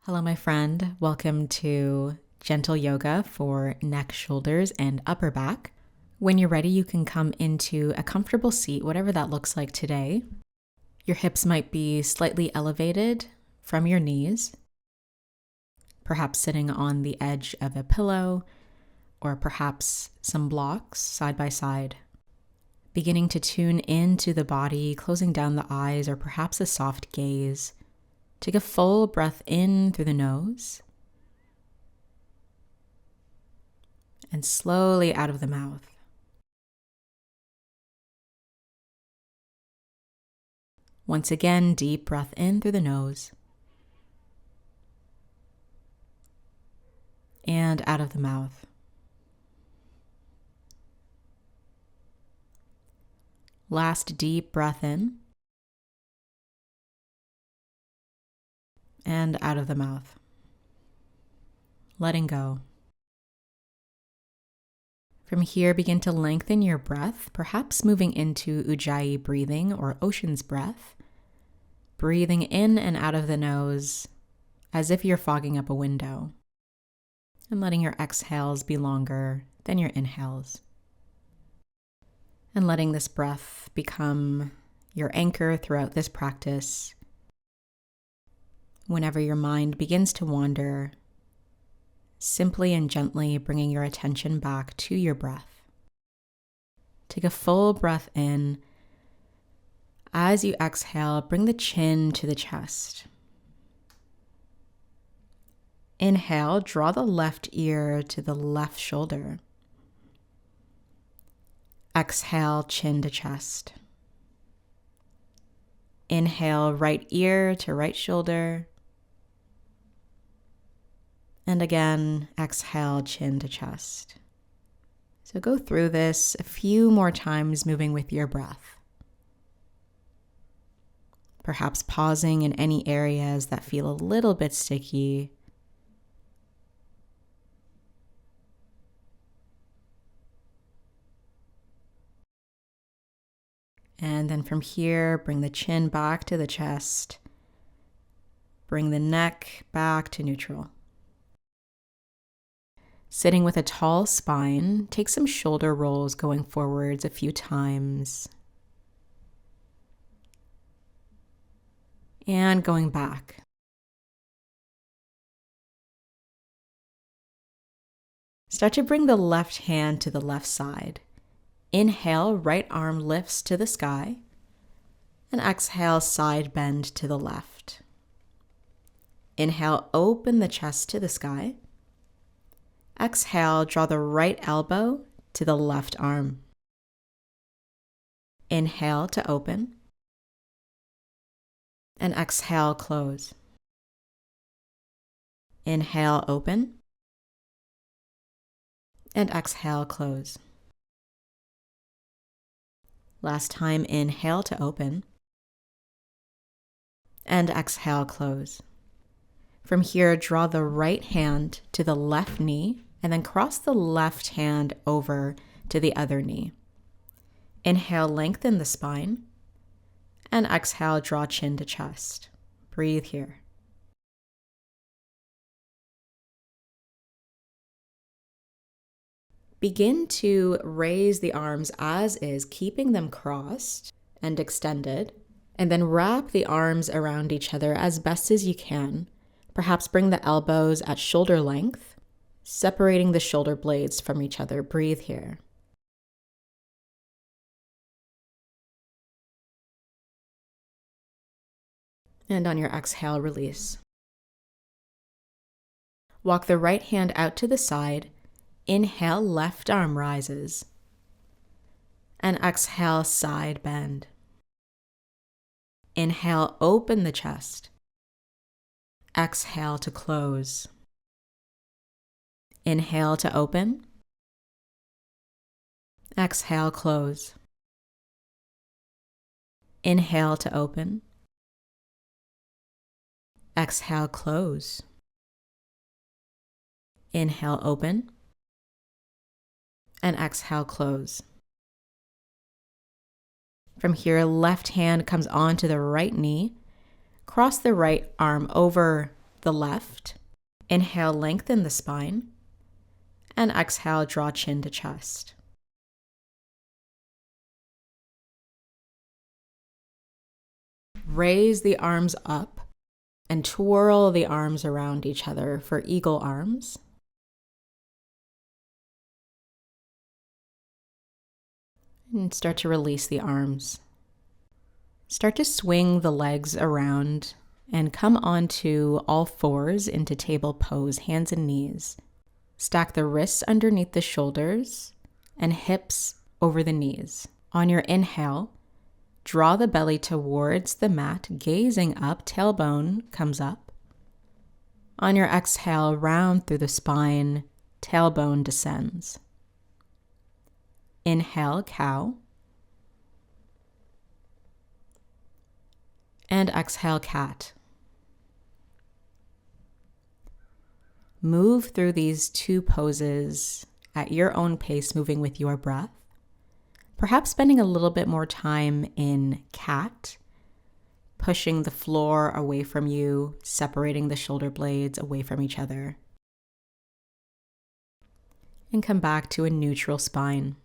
Hello, my friend. Welcome to gentle yoga for neck, shoulders, and upper back. When you're ready, you can come into a comfortable seat, whatever that looks like today. Your hips might be slightly elevated from your knees, perhaps sitting on the edge of a pillow, or perhaps some blocks side by side. Beginning to tune into the body, closing down the eyes, or perhaps a soft gaze. Take a full breath in through the nose and slowly out of the mouth. Once again, deep breath in through the nose and out of the mouth. Last deep breath in and out of the mouth. Letting go. From here, begin to lengthen your breath, perhaps moving into Ujjayi breathing or ocean's breath. Breathing in and out of the nose as if you're fogging up a window. And letting your exhales be longer than your inhales. And letting this breath become your anchor throughout this practice. Whenever your mind begins to wander, simply and gently bringing your attention back to your breath. Take a full breath in. As you exhale, bring the chin to the chest. Inhale, draw the left ear to the left shoulder. Exhale, chin to chest. Inhale, right ear to right shoulder. And again, exhale, chin to chest. So go through this a few more times, moving with your breath. Perhaps pausing in any areas that feel a little bit sticky. And then from here, bring the chin back to the chest. Bring the neck back to neutral. Sitting with a tall spine, take some shoulder rolls going forwards a few times. And going back. Start to bring the left hand to the left side. Inhale, right arm lifts to the sky. And exhale, side bend to the left. Inhale, open the chest to the sky. Exhale, draw the right elbow to the left arm. Inhale to open. And exhale, close. Inhale, open. And exhale, close. Last time, inhale to open. And exhale, close. From here, draw the right hand to the left knee and then cross the left hand over to the other knee. Inhale, lengthen the spine. And exhale, draw chin to chest. Breathe here. Begin to raise the arms as is, keeping them crossed and extended, and then wrap the arms around each other as best as you can. Perhaps bring the elbows at shoulder length, separating the shoulder blades from each other. Breathe here. And on your exhale, release. Walk the right hand out to the side. Inhale, left arm rises. And exhale, side bend. Inhale, open the chest. Exhale to close. Inhale to open. Exhale, close. Inhale to open. Exhale, close. Inhale, open. And exhale, close. From here, left hand comes onto the right knee. Cross the right arm over the left. Inhale, lengthen the spine. And exhale, draw chin to chest. Raise the arms up and twirl the arms around each other for eagle arms. And start to release the arms. Start to swing the legs around and come onto all fours into table pose, hands and knees. Stack the wrists underneath the shoulders and hips over the knees. On your inhale, draw the belly towards the mat, gazing up, tailbone comes up. On your exhale, round through the spine, tailbone descends. Inhale, cow. And exhale, cat. Move through these two poses at your own pace, moving with your breath. Perhaps spending a little bit more time in cat, pushing the floor away from you, separating the shoulder blades away from each other. And come back to a neutral spine.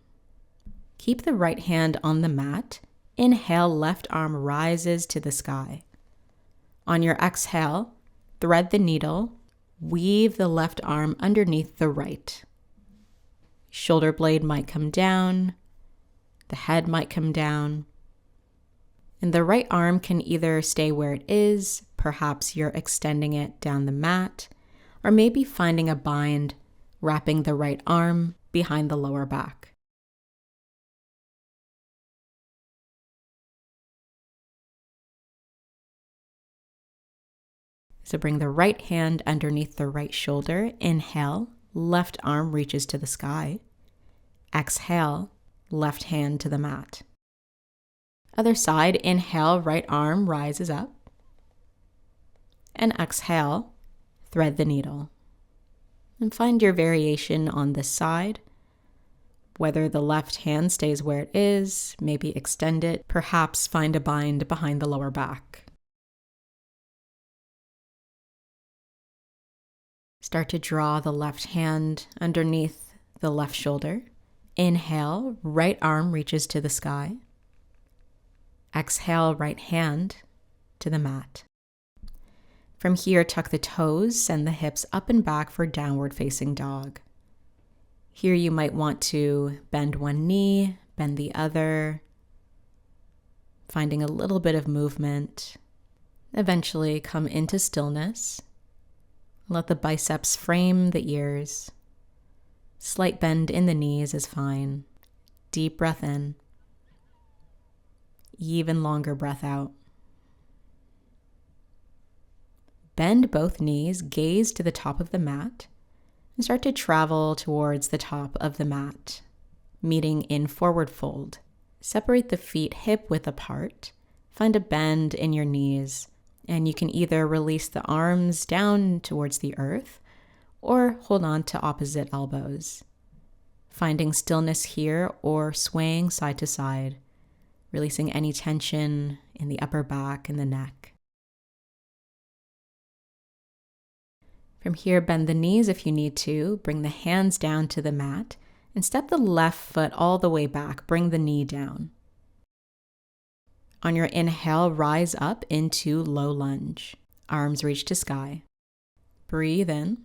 Keep the right hand on the mat. Inhale, left arm rises to the sky. On your exhale, thread the needle, weave the left arm underneath the right. Shoulder blade might come down, the head might come down, and the right arm can either stay where it is, perhaps you're extending it down the mat, or maybe finding a bind, wrapping the right arm behind the lower back. So bring the right hand underneath the right shoulder. Inhale, left arm reaches to the sky. Exhale, left hand to the mat. Other side, inhale, right arm rises up. And exhale, thread the needle. And find your variation on this side. Whether the left hand stays where it is, maybe extend it, perhaps find a bind behind the lower back. Start to draw the left hand underneath the left shoulder. Inhale, right arm reaches to the sky. Exhale, right hand to the mat. From here, tuck the toes, send the hips up and back for downward facing dog. Here you might want to bend one knee, bend the other, finding a little bit of movement. Eventually come into stillness. Let the biceps frame the ears. Slight bend in the knees is fine. Deep breath in. Even longer breath out. Bend both knees, gaze to the top of the mat, and start to travel towards the top of the mat, meeting in forward fold. Separate the feet hip width apart. Find a bend in your knees. And you can either release the arms down towards the earth or hold on to opposite elbows. Finding stillness here or swaying side to side, releasing any tension in the upper back and the neck. From here, bend the knees if you need to, bring the hands down to the mat, and step the left foot all the way back, bring the knee down. On your inhale, rise up into low lunge. Arms reach to sky. Breathe in.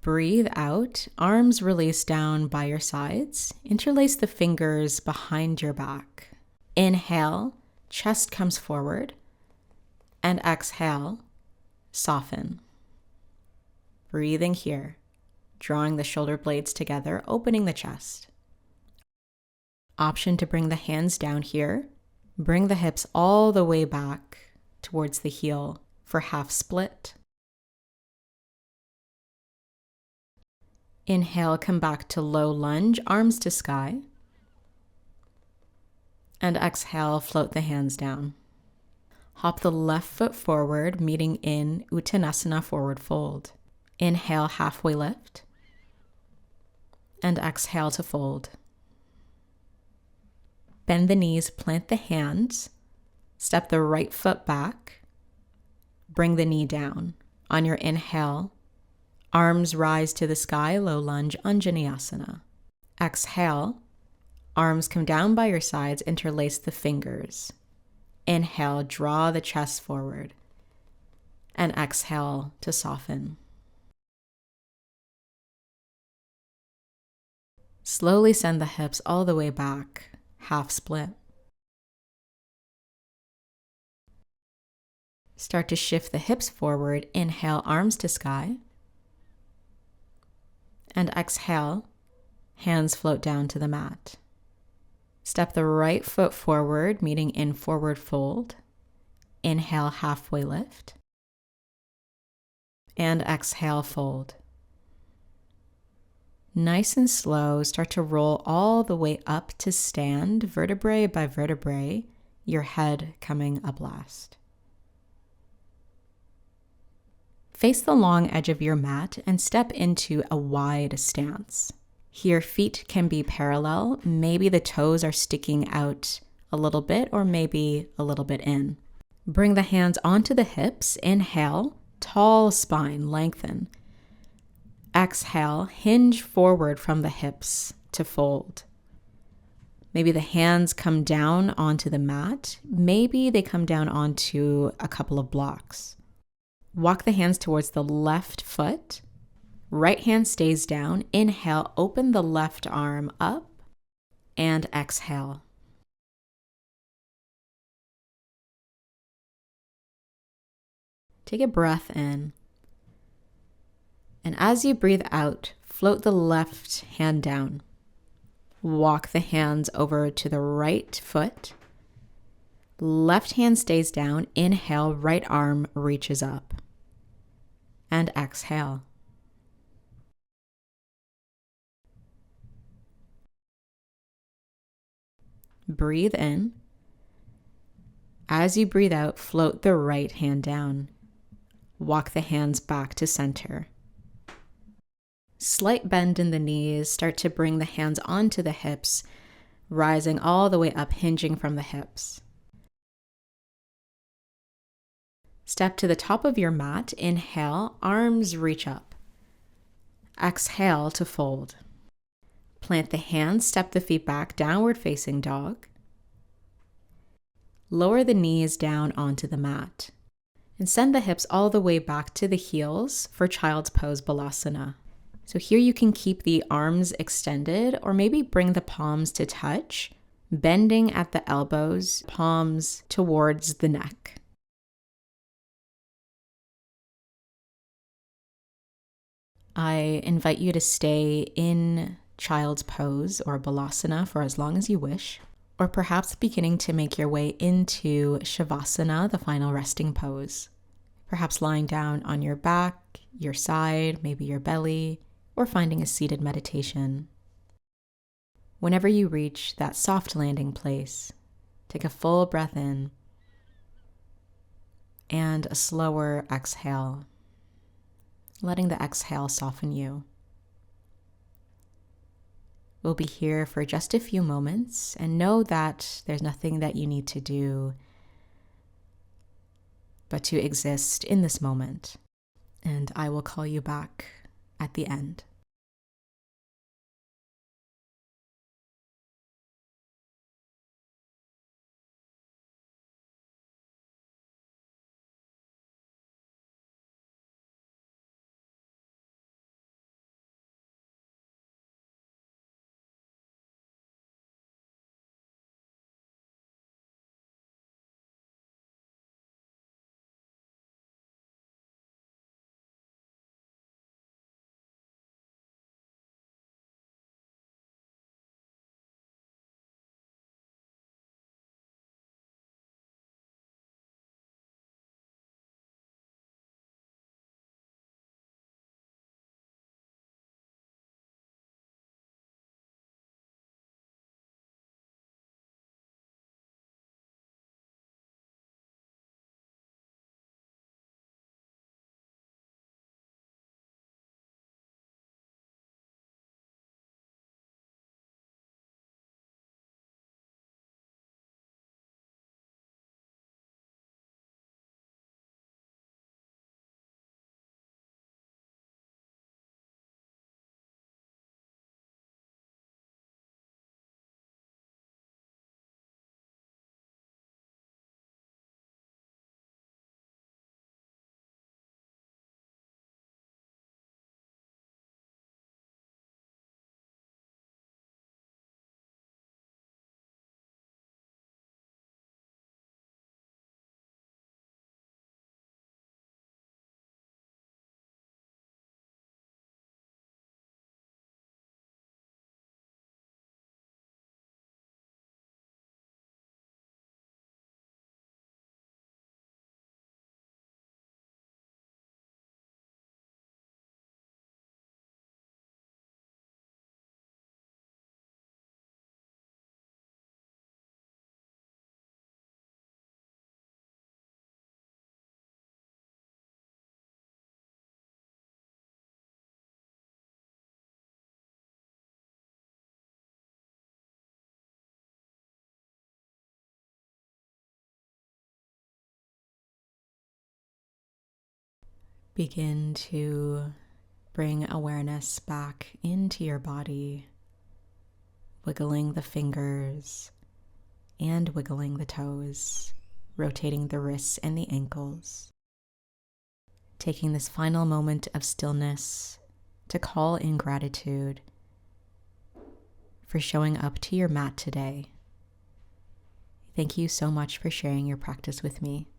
Breathe out. Arms release down by your sides. Interlace the fingers behind your back. Inhale, chest comes forward. And exhale, soften. Breathing here, drawing the shoulder blades together, opening the chest. Option to bring the hands down here. Bring the hips all the way back towards the heel for half split. Inhale, come back to low lunge, arms to sky. And exhale, float the hands down. Hop the left foot forward, meeting in Uttanasana, forward fold. Inhale, halfway lift. And exhale to fold. Bend the knees, plant the hands, step the right foot back, bring the knee down. On your inhale, arms rise to the sky, low lunge, Anjaneyasana. Exhale, arms come down by your sides, interlace the fingers. Inhale, draw the chest forward. And exhale to soften. Slowly send the hips all the way back, half split. Start to shift the hips forward. Inhale, arms to sky. And exhale, hands float down to the mat. Step the right foot forward, meeting in forward fold. Inhale, halfway lift. And exhale, fold. Nice and slow, start to roll all the way up to stand, vertebrae by vertebrae, your head coming up last. Face the long edge of your mat and step into a wide stance. Here, feet can be parallel. Maybe the toes are sticking out a little bit or maybe a little bit in. Bring the hands onto the hips. Inhale, tall spine, lengthen. Exhale, hinge forward from the hips to fold. Maybe the hands come down onto the mat. Maybe they come down onto a couple of blocks. Walk the hands towards the left foot. Right hand stays down. Inhale, open the left arm up and exhale. Take a breath in. And as you breathe out, float the left hand down. Walk the hands over to the right foot. Left hand stays down. Inhale, right arm reaches up. And exhale. Breathe in. As you breathe out, float the right hand down. Walk the hands back to center. Slight bend in the knees. Start to bring the hands onto the hips, rising all the way up, hinging from the hips. Step to the top of your mat. Inhale, arms reach up. Exhale to fold. Plant the hands, step the feet back, downward facing dog. Lower the knees down onto the mat. And send the hips all the way back to the heels for Child's Pose Balasana. So here you can keep the arms extended or maybe bring the palms to touch, bending at the elbows, palms towards the neck. I invite you to stay in Child's Pose or Balasana for as long as you wish, or perhaps beginning to make your way into Shavasana, the final resting pose. Perhaps lying down on your back, your side, maybe your belly, or finding a seated meditation. Whenever you reach that soft landing place, take a full breath in and a slower exhale, letting the exhale soften you. We'll be here for just a few moments and know that there's nothing that you need to do but to exist in this moment. And I will call you back at the end. Begin to bring awareness back into your body, wiggling the fingers and wiggling the toes, rotating the wrists and the ankles. Taking this final moment of stillness to call in gratitude for showing up to your mat today. Thank you so much for sharing your practice with me.